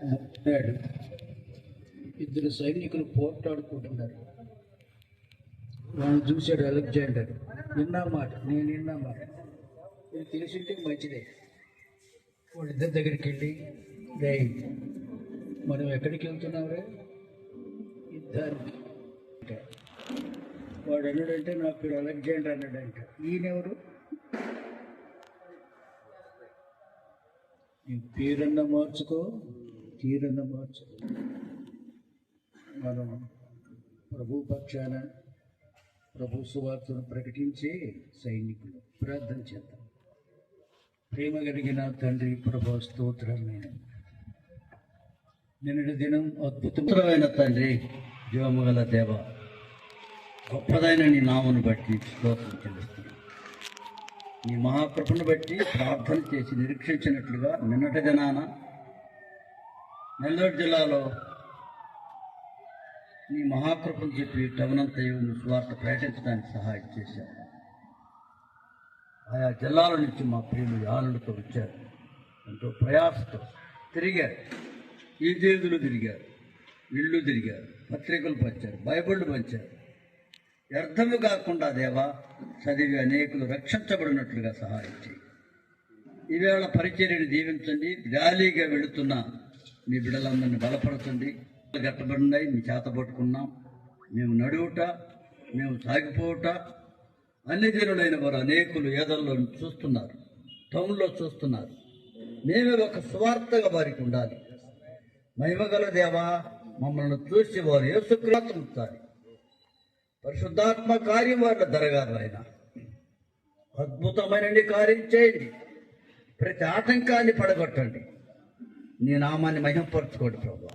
ముట్టాడు. ఇద్దరు సైనికులు పోట్లాడుకుంటున్నారు. వాడిని చూశాడు అలెగ్జాండర్. విన్నా మాట, నేను విన్నా మాట, ఇది తెలిసింటే మంచిదే. వాళ్ళిద్దరి దగ్గరికి వెళ్ళి, రే మనం ఎక్కడికి వెళ్తున్నావురే? యుద్ధానికి. వాడు అన్నాడంటే నా పేరు అలెగ్జాండర్ అన్నాడంట. ఈయనెవరు? నీ పేరన్నా మార్చుకో, తీరన్నా మార్చుకో. మనం ప్రభు పక్షాన ప్రభు సువార్తను ప్రకటించే సైనికులు. ప్రార్థన చేద్దాం. ప్రేమ కలిగిన తండ్రి, ప్రభు స్తోత్రమైన నిన్నటి దినం అద్భుతమైన తండ్రి, జీవముగల దేవ, గొప్పదైన నీ నామను బట్టి స్తోత్రం చెల్లిస్తున్నాం. నీ మహాకృపను బట్టి ప్రార్థన చేసి నిరీక్షించినట్లుగా నిన్నటి దినాన నెల్లూరు జిల్లాలో నీ మహాకృపను చెప్పి టౌనంతయు నీ స్వార్థ ప్రకటించడానికి సహాయం చేశారు. ఆయా జిల్లాల నుంచి మా ప్రియులు యానులతో వచ్చారు. ఎంతో ప్రయాసతో తిరిగారు. ఈ దేవులు తిరిగారు, ఇళ్ళు తిరిగారు, పత్రికలు పంచారు, బైబిళ్ళు పంచారు. వ్యర్థము కాకుండా దేవా చదివి అనేకులు రక్షించబడినట్లుగా సహాయం చేయి. ఈవేళ పరిచర్యను దీవించండి. ర్యాలీగా వెళుతున్న మీ బిడ్డలందరినీ బలపరచండి. గట్టబడినాయి, మీ చేత పట్టుకున్నాం. మేము నడువుట, మేము సాగిపోవుట. అన్ని జనులైన వారు అనేకులు ఏదల్లో చూస్తున్నారు, టౌన్లో చూస్తున్నారు. మేమే ఒక స్వార్థగా వారికి ఉండాలి. మహిమగల దేవా, మమ్మల్ని చూసి వారు యేసుక్రీస్తుని పరిశుద్ధాత్మ కార్యం వారిలో జరగాలి. ఆయన అద్భుతమైన కార్యం చేయండి. ప్రతి ఆటంకాన్ని పడగొట్టండి. నీ నామాన్ని మహిమపరచుకోండి ప్రభువా.